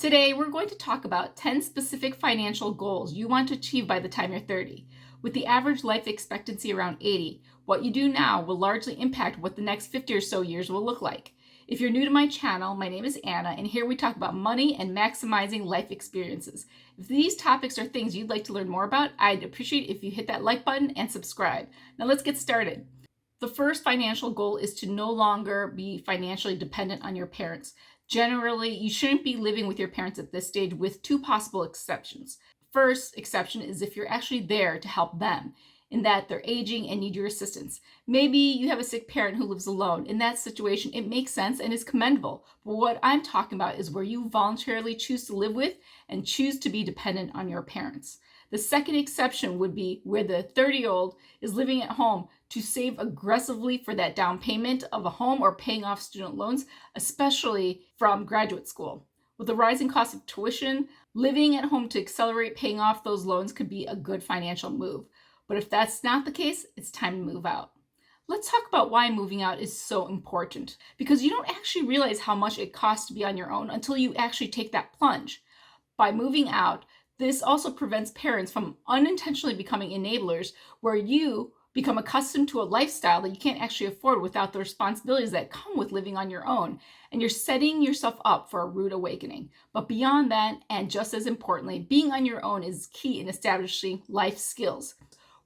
Today, we're going to talk about 10 specific financial goals you want to achieve by the time you're 30. With the average life expectancy around 80, what you do now will largely impact what the next 50 or so years will look like. If you're new to my channel, my name is Anna, and here we talk about money and maximizing life experiences. If these topics are things you'd like to learn more about, I'd appreciate if you hit that like button and subscribe. Now let's get started. The first financial goal is to no longer be financially dependent on your parents. Generally, you shouldn't be living with your parents at this stage, with two possible exceptions. First exception is if you're actually there to help them, in that they're aging and need your assistance. Maybe you have a sick parent who lives alone. In that situation, it makes sense and is commendable. But what I'm talking about is where you voluntarily choose to live with and choose to be dependent on your parents. The second exception would be where the 30-year-old is living at home to save aggressively for that down payment of a home or paying off student loans, especially from graduate school. With the rising cost of tuition, living at home to accelerate paying off those loans could be a good financial move. But if that's not the case, it's time to move out. Let's talk about why moving out is so important, because you don't actually realize how much it costs to be on your own until you actually take that plunge. By moving out, this also prevents parents from unintentionally becoming enablers, where you become accustomed to a lifestyle that you can't actually afford without the responsibilities that come with living on your own. And you're setting yourself up for a rude awakening. But beyond that, and just as importantly, being on your own is key in establishing life skills.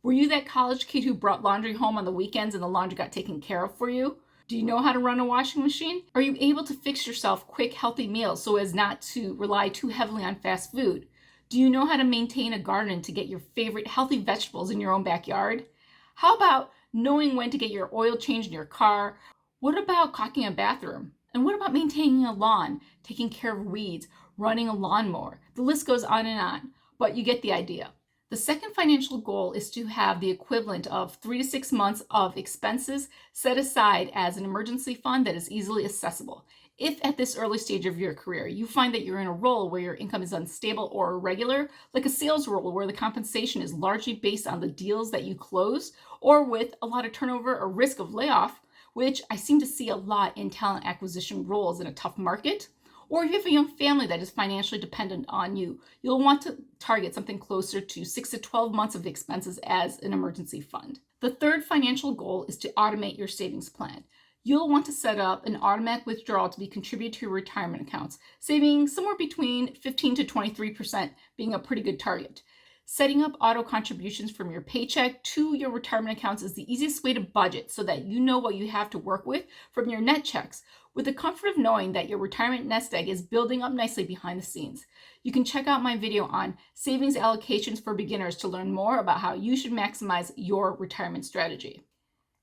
Were you that college kid who brought laundry home on the weekends and the laundry got taken care of for you? Do you know how to run a washing machine? Are you able to fix yourself quick, healthy meals so as not to rely too heavily on fast food? Do you know how to maintain a garden to get your favorite healthy vegetables in your own backyard? How about knowing when to get your oil changed in your car? What about caulking a bathroom? And what about maintaining a lawn, taking care of weeds, running a lawnmower? The list goes on, but you get the idea. The second financial goal is to have the equivalent of 3 to 6 months of expenses set aside as an emergency fund that is easily accessible. If at this early stage of your career, you find that you're in a role where your income is unstable or irregular, like a sales role where the compensation is largely based on the deals that you close, or with a lot of turnover or risk of layoff, which I seem to see a lot in talent acquisition roles in a tough market, or if you have a young family that is financially dependent on you, you'll want to target something closer to 6 to 12 months of expenses as an emergency fund. The third financial goal is to automate your savings plan. You'll want to set up an automatic withdrawal to be contributed to your retirement accounts, saving somewhere between 15 to 23% being a pretty good target. Setting up auto contributions from your paycheck to your retirement accounts is the easiest way to budget so that you know what you have to work with from your net checks, with the comfort of knowing that your retirement nest egg is building up nicely behind the scenes. You can check out my video on savings allocations for beginners to learn more about how you should maximize your retirement strategy.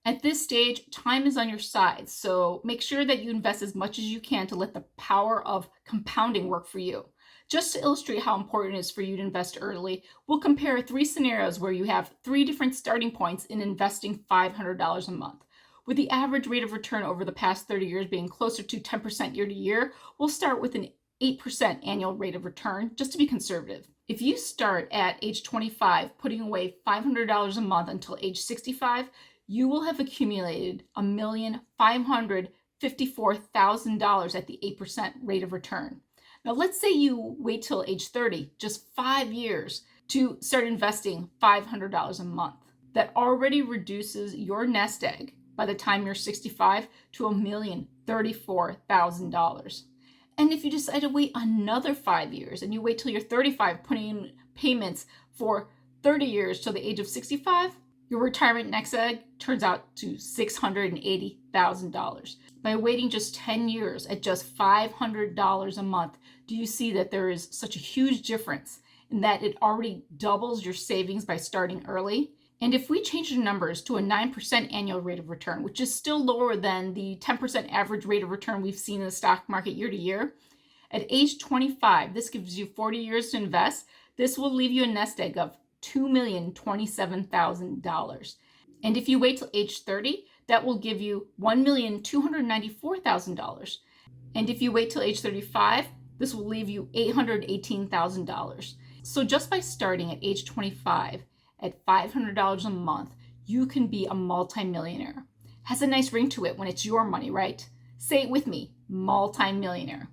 At this stage, time is on your side, so make sure that you invest as much as you can to let the power of compounding work for you. Just to illustrate how important it is for you to invest early, we'll compare 3 scenarios where you have 3 different starting points in investing $500 a month. With the average rate of return over the past 30 years being closer to 10% year to year, we'll start with an 8% annual rate of return, just to be conservative. If you start at age 25, putting away $500 a month until age 65, you will have accumulated $1,554,000 at the 8% rate of return. Now, let's say you wait till age 30, just 5 years, to start investing $500 a month. That already reduces your nest egg by the time you're 65 to $1,034,000. And if you decide to wait another 5 years and you wait till you're 35, putting in payments for 30 years till the age of 65, your retirement nest egg turns out to $680,000. By waiting just 10 years at just $500 a month, do you see that there is such a huge difference in that it already doubles your savings by starting early? And if we change the numbers to a 9% annual rate of return, which is still lower than the 10% average rate of return we've seen in the stock market year to year, at age 25, this gives you 40 years to invest. This will leave you a nest egg of $2,027,000. And if you wait till age 30, that will give you $1,294,000. And if you wait till age 35, this will leave you $818,000. So just by starting at age 25 at $500 a month, you can be a multimillionaire. Has a nice ring to it when it's your money, right? Say it with me, multimillionaire.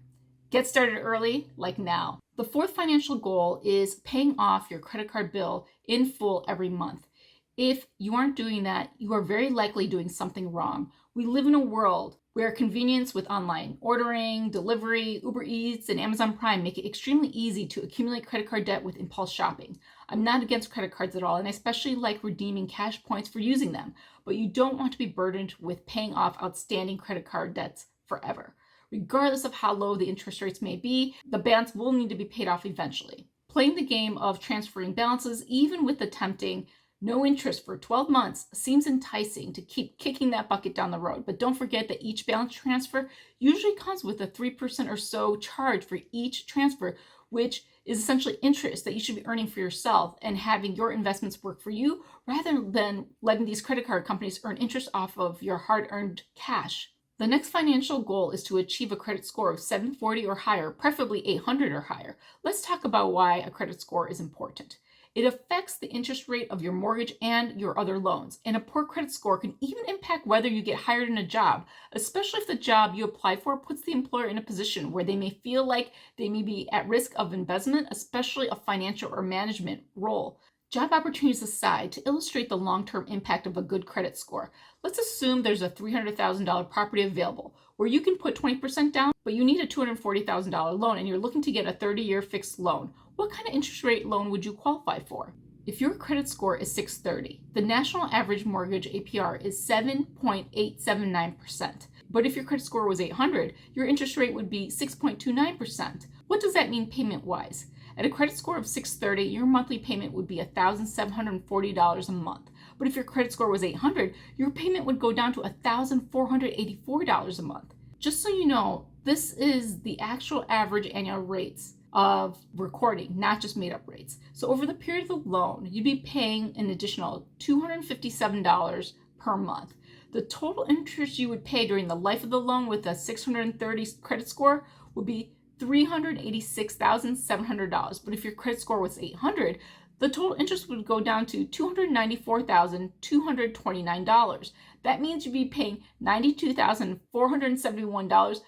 Get started early, like now. The fourth financial goal is paying off your credit card bill in full every month. If you aren't doing that, you are very likely doing something wrong. We live in a world where convenience with online ordering, delivery, Uber Eats, and Amazon Prime make it extremely easy to accumulate credit card debt with impulse shopping. I'm not against credit cards at all, and I especially like redeeming cash points for using them, but you don't want to be burdened with paying off outstanding credit card debts forever. Regardless of how low the interest rates may be, the balance will need to be paid off eventually. Playing the game of transferring balances, even with the tempting no interest for 12 months, seems enticing to keep kicking that bucket down the road. But don't forget that each balance transfer usually comes with a 3% or so charge for each transfer, which is essentially interest that you should be earning for yourself and having your investments work for you rather than letting these credit card companies earn interest off of your hard-earned cash. The next financial goal is to achieve a credit score of 740 or higher, preferably 800 or higher. Let's talk about why a credit score is important. It affects the interest rate of your mortgage and your other loans. And a poor credit score can even impact whether you get hired in a job, especially if the job you apply for puts the employer in a position where they may feel like they may be at risk of embezzlement, especially a financial or management role. Job opportunities aside, to illustrate the long-term impact of a good credit score, let's assume there's a $300,000 property available where you can put 20% down, but you need a $240,000 loan and you're looking to get a 30-year fixed loan. What kind of interest rate loan would you qualify for? If your credit score is 630, the national average mortgage APR is 7.879%. But if your credit score was 800, your interest rate would be 6.29%. What does that mean payment-wise? At a credit score of 630, your monthly payment would be $1,740 a month. But if your credit score was 800, your payment would go down to $1,484 a month. Just so you know, this is the actual average annual rates of recording, not just made up rates. So over the period of the loan, you'd be paying an additional $257 per month. The total interest you would pay during the life of the loan with a 630 credit score would be $386,700. But if your credit score was 800, the total interest would go down to $294,229. That means you'd be paying $92,471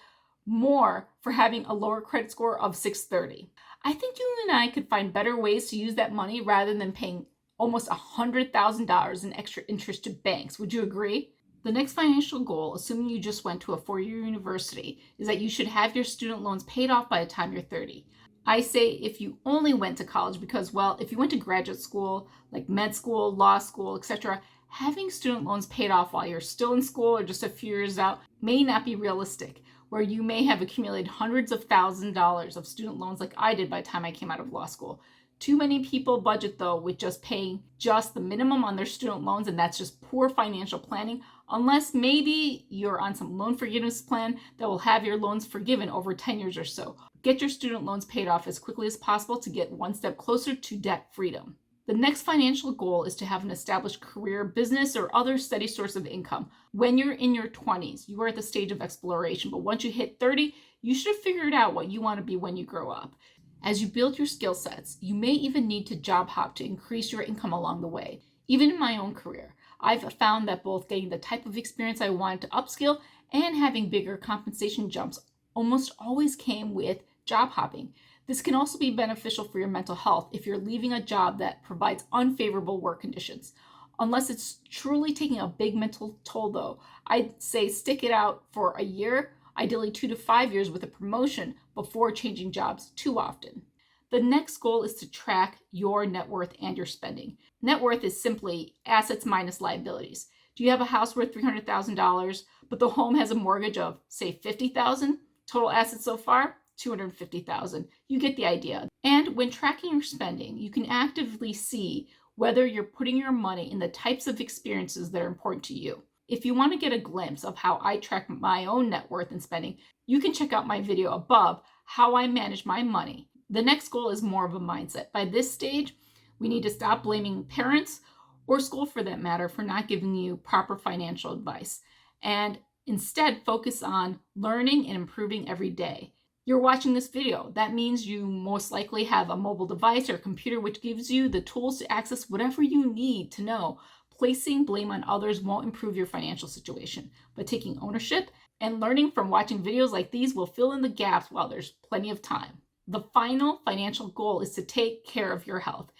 more for having a lower credit score of 630. I think you and I could find better ways to use that money rather than paying almost $100,000 in extra interest to banks. Would you agree? The next financial goal, assuming you just went to a 4-year university, is that you should have your student loans paid off by the time you're 30. I say if you only went to college because, well, if you went to graduate school, like med school, law school, etc., having student loans paid off while you're still in school or just a few years out may not be realistic, where you may have accumulated hundreds of thousands of dollars of student loans like I did by the time I came out of law school. Too many people budget, though, with just paying just the minimum on their student loans, and that's just poor financial planning, unless maybe you're on some loan forgiveness plan that will have your loans forgiven over 10 years or so. Get your student loans paid off as quickly as possible to get one step closer to debt freedom. The next financial goal is to have an established career, business, or other steady source of income. When you're in your 20s, you are at the stage of exploration, but once you hit 30, you should have figured out what you want to be when you grow up. As you build your skill sets, you may even need to job hop to increase your income along the way. Even in my own career, I've found that both getting the type of experience I wanted to upskill and having bigger compensation jumps almost always came with job hopping. This can also be beneficial for your mental health if you're leaving a job that provides unfavorable work conditions. Unless it's truly taking a big mental toll, though, I'd say stick it out for a year, ideally 2 to 5 years with a promotion before changing jobs too often. The next goal is to track your net worth and your spending. Net worth is simply assets minus liabilities. Do you have a house worth $300,000, but the home has a mortgage of, say, $50,000? Total assets so far? $250,000. You get the idea. And when tracking your spending, you can actively see whether you're putting your money in the types of experiences that are important to you. If you want to get a glimpse of how I track my own net worth and spending, you can check out my video above, How I Manage My Money. The next goal is more of a mindset. By this stage, we need to stop blaming parents or school for that matter for not giving you proper financial advice and instead focus on learning and improving every day. You're watching this video. That means you most likely have a mobile device or computer which gives you the tools to access whatever you need to know. Placing blame on others won't improve your financial situation, but taking ownership And learning from watching videos like these will fill in the gaps while there's plenty of time. The final financial goal is to take care of your health,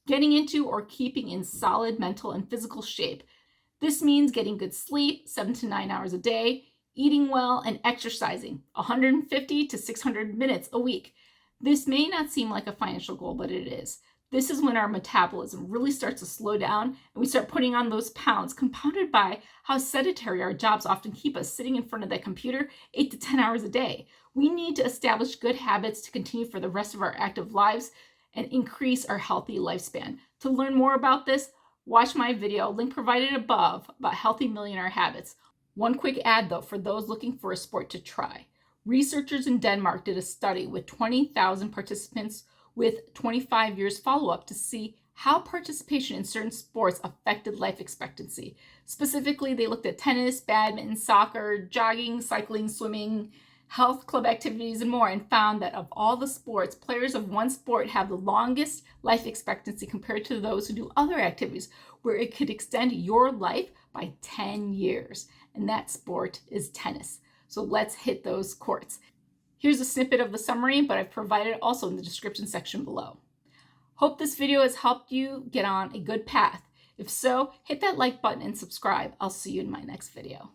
getting into or keeping in solid mental and physical shape. This means getting good sleep, 7 to 9 hours a day, eating well, and exercising 150 to 600 minutes a week. This may not seem like a financial goal, but it is. This is when our metabolism really starts to slow down and we start putting on those pounds, compounded by how sedentary our jobs often keep us, sitting in front of that computer 8 to 10 hours a day. We need to establish good habits to continue for the rest of our active lives and increase our healthy lifespan. To learn more about this, watch my video, link provided above, about healthy millionaire habits. One quick ad though, for those looking for a sport to try. Researchers in Denmark did a study with 20,000 participants with 25 years follow-up to see how participation in certain sports affected life expectancy. Specifically, they looked at tennis, badminton, soccer, jogging, cycling, swimming, health club activities, and more, and found that of all the sports, players of one sport have the longest life expectancy compared to those who do other activities, where it could extend your life by 10 years. And that sport is tennis. So let's hit those courts. Here's a snippet of the summary, but I've provided it also in the description section below. Hope this video has helped you get on a good path. If so, hit that like button and subscribe. I'll see you in my next video.